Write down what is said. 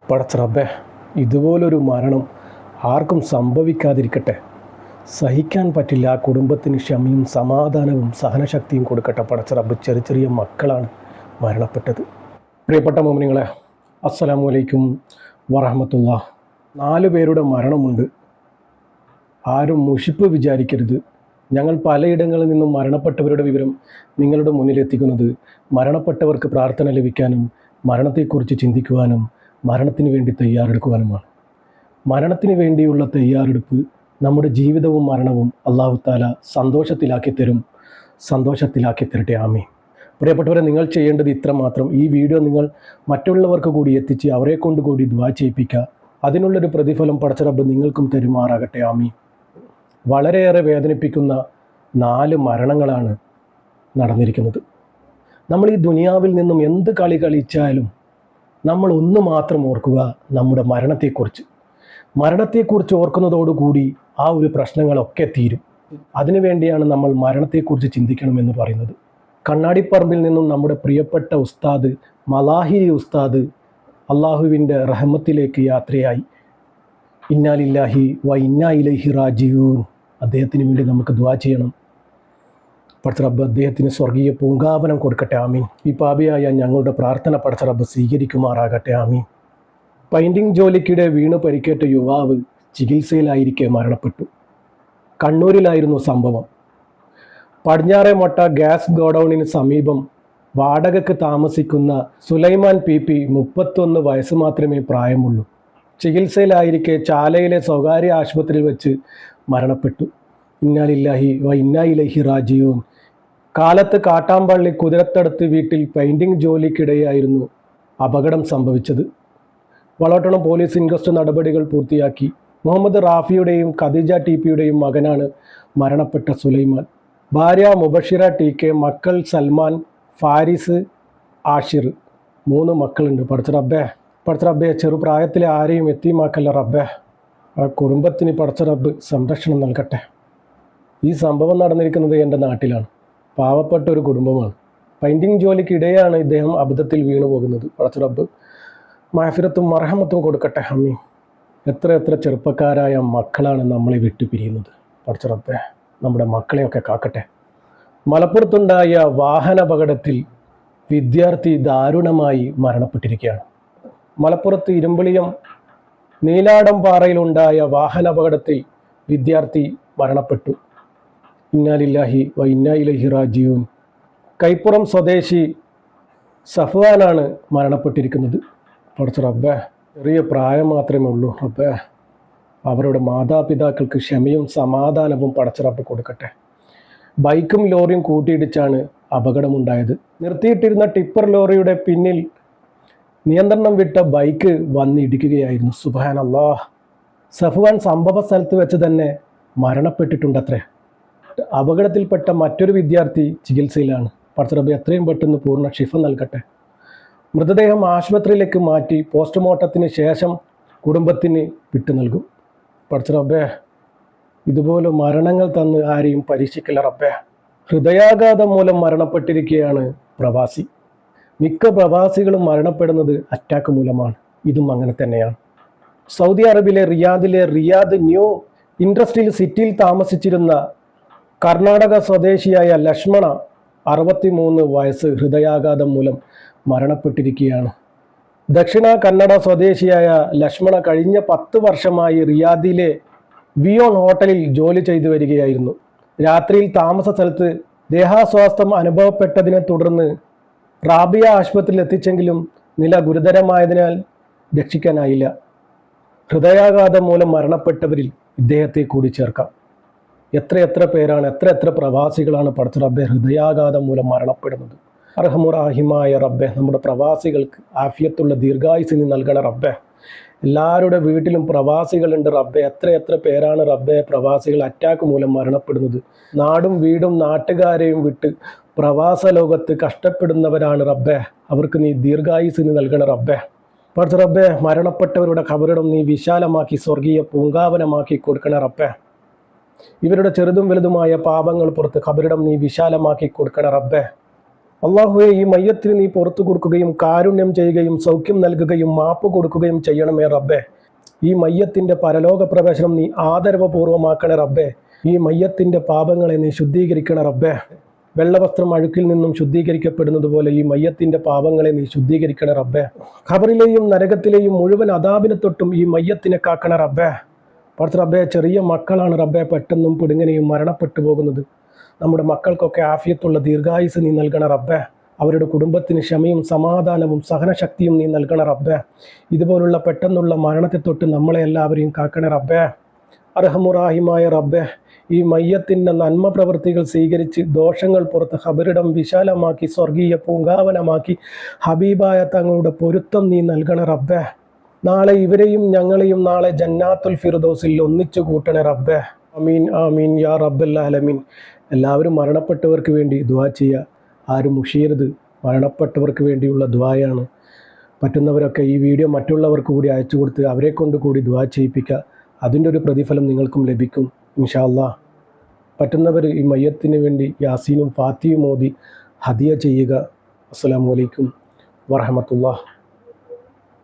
പടച്ച റബ്ബേ, ഇതുപോലൊരു മരണം ആർക്കും സംഭവിക്കാതിരിക്കട്ടെ. സഹിക്കാൻ പറ്റില്ല. ആ കുടുംബത്തിന് ക്ഷമയും സമാധാനവും സഹനശക്തിയും കൊടുക്കട്ടെ പടച്ച റബ്ബ്. ചെറിയ ചെറിയ മക്കളാണ് മരണപ്പെട്ടത്. പ്രിയപ്പെട്ട മോമിനിങ്ങളെ, അസ്സലാമു അലൈക്കും വറഹ്മത്തുള്ളാഹ്. 4 പേരുടെ മരണമുണ്ട്. ആരും മുഷിപ്പ് വിചാരിക്കരുത്. ഞങ്ങൾ പലയിടങ്ങളിൽ നിന്നും മരണപ്പെട്ടവരുടെ വിവരം നിങ്ങളുടെ മുന്നിലെത്തിക്കുന്നത് മരണപ്പെട്ടവർക്ക് പ്രാർത്ഥന ലഭിക്കാനും മരണത്തെക്കുറിച്ച് ചിന്തിക്കുവാനും മരണത്തിന് വേണ്ടി തയ്യാറെടുക്കുവാനുമാണ്. മരണത്തിന് വേണ്ടിയുള്ള തയ്യാറെടുപ്പ് നമ്മുടെ ജീവിതവും മരണവും അല്ലാഹു തആല സന്തോഷത്തിലാക്കി തരട്ടെ. ആമീൻ. പ്രിയപ്പെട്ടവരെ, നിങ്ങൾ ചെയ്യേണ്ടത് ഇത്ര മാത്രം. ഈ വീഡിയോ നിങ്ങൾ മറ്റുള്ളവർക്ക് കൂടി എത്തിച്ച് അവരെ കൊണ്ട് കൂടി ദുആ ചെയ്യിപ്പിക്കുക. അതിനുള്ളൊരു പ്രതിഫലം പടച്ച റബ്ബ് നിങ്ങൾക്കും തരുമാറാകട്ടെ. ആമീൻ. വളരെയേറെ വേദനിപ്പിക്കുന്ന 4 മരണങ്ങളാണ് നടന്നിരിക്കുന്നത്. നമ്മൾ ഈ ദുനിയാവിൽ നിന്നും എന്ത് കളി കളിച്ചാലും നമ്മൾ ഒന്ന് മാത്രം ഓർക്കുക, നമ്മുടെ മരണത്തെക്കുറിച്ച് ഓർക്കുന്നതോടുകൂടി ആ ഒരു പ്രശ്നങ്ങളൊക്കെ തീരും. അതിനുവേണ്ടിയാണ് നമ്മൾ മരണത്തെക്കുറിച്ച് ചിന്തിക്കണമെന്ന് പറയുന്നത്. കണ്ണാടിപ്പറമ്പിൽ നിന്നും നമ്മുടെ പ്രിയപ്പെട്ട ഉസ്താദ് മലാഹിരി ഉസ്താദ് അള്ളാഹുവിൻ്റെ റഹ്മത്തിലേക്ക് യാത്രയായി. ഇന്നാ ലില്ലാഹി വ ഇന്നാ ഇലൈഹി റാജിഊൻ. അദ്ദേഹത്തിന് വേണ്ടി നമുക്ക് ദുആ ചെയ്യണം. പടച്ച റബ്ബ് അദ്ദേഹത്തിന് സ്വർഗീയ പൂങ്കാവനം കൊടുക്കട്ടെ. ആമീൻ. ഈ പാപിയായ ഞങ്ങളുടെ പ്രാർത്ഥന പടച്ച റബ്ബ് സ്വീകരിക്കുമാറാകട്ടെ. ആമീൻ. പെയിൻറ്റിംഗ് ജോലിക്കിടെ വീണ് പരിക്കേറ്റ യുവാവ് ചികിത്സയിലായിരിക്കെ മരണപ്പെട്ടു. കണ്ണൂരിലായിരുന്നു സംഭവം. പടിഞ്ഞാറേ മൊട്ട ഗ്യാസ് ഗോഡൌണിന് സമീപം വാടകയ്ക്ക് താമസിക്കുന്ന സുലൈമാൻ PP 31 വയസ്സ് മാത്രമേ പ്രായമുള്ളൂ. ചികിത്സയിലായിരിക്കെ ചാലയിലെ സ്വകാര്യ ആശുപത്രിയിൽ വെച്ച് മരണപ്പെട്ടു. ഇന്നാ ലില്ലാഹി വ ഇന്നാ ഇലൈഹി റാജിഊൻ. കാലത്ത് കാട്ടാമ്പള്ളി കുതിരത്തടുത്ത് വീട്ടിൽ പെയിൻറ്റിംഗ് ജോലിക്കിടെയായിരുന്നു അപകടം സംഭവിച്ചത്. വളോട്ടണം പോലീസ് ഇൻക്വസ്റ്റ് നടപടികൾ പൂർത്തിയാക്കി. മുഹമ്മദ് റാഫിയുടെയും ഖദീജ TPയുടെയും മകനാണ് മരണപ്പെട്ട സുലൈമാൻ. ഭാര്യ മുബഷിറ TK, മക്കൾ സൽമാൻ, ഫാരിസ്, ആഷിർ. 3 മക്കളുണ്ട്. പടച്ച റബ്ബേ, ചെറുപ്രായത്തിലെ ആരെയും എത്തിമാക്കല്ല റബ്ബേ. ആ കുടുംബത്തിന് പടച്ച റബ്ബ് സംരക്ഷണം നൽകട്ടെ. ഈ സംഭവം നടന്നിരിക്കുന്നത് എൻ്റെ നാട്ടിലാണ്. പാവപ്പെട്ട ഒരു കുടുംബമാണ്. പെയിൻറ്റിംഗ് ജോലിക്കിടെയാണ് ഇദ്ദേഹം അബദ്ധത്തിൽ വീണു പോകുന്നത്. പടച്ച റബ്ബ് മഅഫിറത്തും മർഹമത്തും കൊടുക്കട്ടെ. അമ്മീൻ. എത്ര ചെറുപ്പക്കാരായ മക്കളാണ് നമ്മളെ വിട്ടുപിരിയുന്നത്. പടച്ച റബ്ബേ, നമ്മുടെ മക്കളെയൊക്കെ കാക്കട്ടെ. മലപ്പുറത്തുണ്ടായ വാഹനാപകടത്തിൽ വിദ്യാർത്ഥി ദാരുണമായി മരണപ്പെട്ടിരിക്കുകയാണ്. മലപ്പുറത്ത് ഇരുമ്പുളിയം നീലാടംപാറയിലുണ്ടായ വാഹനാപകടത്തിൽ വിദ്യാർത്ഥി മരണപ്പെട്ടു. ഇന്നാ ലില്ലാഹി വ ഇന്നാ ഇലൈഹി റാജിഊൻ. കൈപ്പുറം സ്വദേശി സഫ്വാനാണ് മരണപ്പെട്ടിരിക്കുന്നത്. പടച്ച റബ്ബേ, ചെറിയ പ്രായം മാത്രമേ ഉള്ളൂ റബ്ബേ. അവരുടെ മാതാപിതാക്കൾക്ക് ക്ഷമയും സമാധാനവും പടച്ച റബ്ബ് കൊടുക്കട്ടെ. ബൈക്കും ലോറിയും കൂട്ടിയിടിച്ചാണ് അപകടമുണ്ടായത്. നിർത്തിയിട്ടിരുന്ന ടിപ്പർ ലോറിയുടെ പിന്നിൽ നിയന്ത്രണം വിട്ട ബൈക്ക് വന്നിടിക്കുകയായിരുന്നു. സുബ്ഹാനല്ലാഹ്. സഫ്വാൻ സംഭവ സ്ഥലത്ത് വെച്ച് തന്നെ മരണപ്പെട്ടിട്ടുണ്ടത്രേ. അപകടത്തിൽപ്പെട്ട മറ്റൊരു വിദ്യാർത്ഥി ചികിത്സയിലാണ്. പടച്ച റബ്ബ് എത്രയും പെട്ടെന്ന് പൂർണ്ണ ശിഫ നൽകട്ടെ. മൃതദേഹം ആശുപത്രിയിലേക്ക് മാറ്റി പോസ്റ്റ്മോർട്ടത്തിന് ശേഷം കുടുംബത്തിന് വിട്ടു നൽകും. പടച്ച റബ്ബേ, ഇതുപോലെ മരണങ്ങൾ തന്ന് ആരെയും പരീക്ഷിക്കില്ല റബ്ബേ. ഹൃദയാഘാതം മൂലം മരണപ്പെട്ടിരിക്കുകയാണ് പ്രവാസി. മിക്ക പ്രവാസികളും മരണപ്പെടുന്നത് അറ്റാക്ക് മൂലമാണ്. ഇതും അങ്ങനെ തന്നെയാണ്. സൗദി അറേബ്യയിലെ റിയാദ് ന്യൂ ഇൻഡസ്ട്രിയൽ സിറ്റിയിൽ താമസിച്ചിരുന്ന കർണാടക സ്വദേശിയായ ലക്ഷ്മണ 63 വയസ്സ് ഹൃദയാഘാതം മൂലം മരണപ്പെട്ടിരിക്കുകയാണ്. ദക്ഷിണ കന്നഡ സ്വദേശിയായ ലക്ഷ്മണ കഴിഞ്ഞ 10 വർഷമായി റിയാദിലെ വിയോൺ ഹോട്ടലിൽ ജോലി ചെയ്തു വരികയായിരുന്നു. രാത്രിയിൽ താമസ സ്ഥലത്ത് ദേഹാസ്വാസ്ഥ്യം അനുഭവപ്പെട്ടതിനെ തുടർന്ന് റാബിയ ആശുപത്രിയിൽ എത്തിച്ചെങ്കിലും നില ഗുരുതരമായതിനാൽ രക്ഷിക്കാനായില്ല. ഹൃദയാഘാതം മൂലം മരണപ്പെട്ടവരിൽ ഇദ്ദേഹത്തെ കൂടി ചേർക്കാം. എത്ര പേരാണ്, എത്ര പ്രവാസികളാണ് പടച്ച റബ്ബെ ഹൃദയാഘാതം മൂലം മരണപ്പെടുന്നത്. അർഹമുറാഹിമായ റബ്ബെ, നമ്മുടെ പ്രവാസികൾക്ക് ആഫിയത്തുള്ള ദീർഘായുസിന് നൽകണ റബ്ബെ. എല്ലാവരുടെ വീട്ടിലും പ്രവാസികളുണ്ട് റബ്ബെ. എത്ര പേരാണ് റബ്ബെ പ്രവാസികൾ അറ്റാക്ക് മൂലം മരണപ്പെടുന്നത്. നാടും വീടും നാട്ടുകാരെയും വിട്ട് പ്രവാസ ലോകത്ത് കഷ്ടപ്പെടുന്നവരാണ് റബ്ബെ. അവർക്ക് നീ ദീർഘായുസിന് നൽകണ റബ്ബെ. പടച്ച റബ്ബെ, മരണപ്പെട്ടവരുടെ ഖബറിടം നീ വിശാലമാക്കി സ്വർഗീയ പൂങ്കാവനമാക്കി കൊടുക്കണ റബ്ബെ. ഇവരുടെ ചെറുതും വലുതുമായ പാപങ്ങൾ പുറത്ത് ഖബറിടം നീ വിശാലമാക്കി കൊടുക്കണ റബ്ബെ. അള്ളാഹുവെ, ഈ മയ്യത്തിന് നീ പുറത്തു കൊടുക്കുകയും കാരുണ്യം ചെയ്യുകയും സൗഖ്യം നൽകുകയും മാപ്പ് കൊടുക്കുകയും ചെയ്യണമേ റബ്ബേ. ഈ മയ്യത്തിൻ്റെ പരലോക പ്രവേശനം നീ ആദരവപൂർവ്വമാക്കണേ റബ്ബേ. ഈ മയ്യത്തിൻ്റെ പാപങ്ങളെ നീ ശുദ്ധീകരിക്കണ റബ്ബേ. വെള്ളവസ്ത്രം അഴുക്കിൽ നിന്നും ശുദ്ധീകരിക്കപ്പെടുന്നത് പോലെ ഈ മയ്യത്തിൻ്റെ പാപങ്ങളെ നീ ശുദ്ധീകരിക്കണ റബ്ബേ. ഖബറിലെയും നരകത്തിലെയും മുഴുവൻ അദാബിനെ തൊട്ടും ഈ മയ്യത്തിനെ കാക്കണ റബ്ബേ. പടച്ച റബ്ബേ, ചെറിയ മക്കളാണ് റബ്ബേ പെട്ടെന്നും പിടുങ്ങനെയും മരണപ്പെട്ടു പോകുന്നത്. നമ്മുടെ മക്കൾക്കൊക്കെ ആഫിയത്തുള്ള ദീർഘായുസ് നീ നൽകണ റബ്ബേ. അവരുടെ കുടുംബത്തിന് ക്ഷമയും സമാധാനവും സഹനശക്തിയും നീ നൽകണ റബ്ബേ. ഇതുപോലുള്ള പെട്ടെന്നുള്ള മരണത്തെ തൊട്ട് നമ്മളെ എല്ലാവരെയും കാക്കണ റബ്ബേ. അർഹമുറാഹിമായ റബ്ബേ, ഈ മയ്യത്തിൻ്റെ നന്മ പ്രവൃത്തികൾ സ്വീകരിച്ച് ദോഷങ്ങൾ പുറത്ത് ഖബറിടം വിശാലമാക്കി സ്വർഗീയ പൂങ്കാവനമാക്കി ഹബീബായ തങ്ങളുടെ പൊരുത്തം നീ നൽകണ റബ്ബേ. നാളെ ഇവരെയും ഞങ്ങളെയും നാളെ ജന്നാത്തുൽ ഫിർദൗസിൽ ഒന്നിച്ചു കൂട്ടണേ റബ്ബേ. ആമീൻ ആമീൻ യാ റബ്ബൽ ആലമീൻ. എല്ലാവരും മരണപ്പെട്ടവർക്ക് വേണ്ടി ദുആ ചെയ്യുക. ആരും മുഷിയരുത്. മരണപ്പെട്ടവർക്ക് വേണ്ടിയുള്ള ദുആയാണ്. പറ്റുന്നവരൊക്കെ ഈ വീഡിയോ മറ്റുള്ളവർക്ക് കൂടി അയച്ചു കൊടുത്ത് അവരെ കൊണ്ട് കൂടി ദുആ ചെയ്യിപ്പിക്കുക. അതിൻ്റെ ഒരു പ്രതിഫലം നിങ്ങൾക്കും ലഭിക്കും ഇൻഷാ അല്ലാഹ്. പറ്റുന്നവർ ഈ മയ്യത്തിന് വേണ്ടി യാസീനും ഫാത്തിയും ഓതി ഹദിയ ചെയ്യുക. അസ്സലാമു അലൈക്കും വറഹ്മത്തുള്ളാഹി.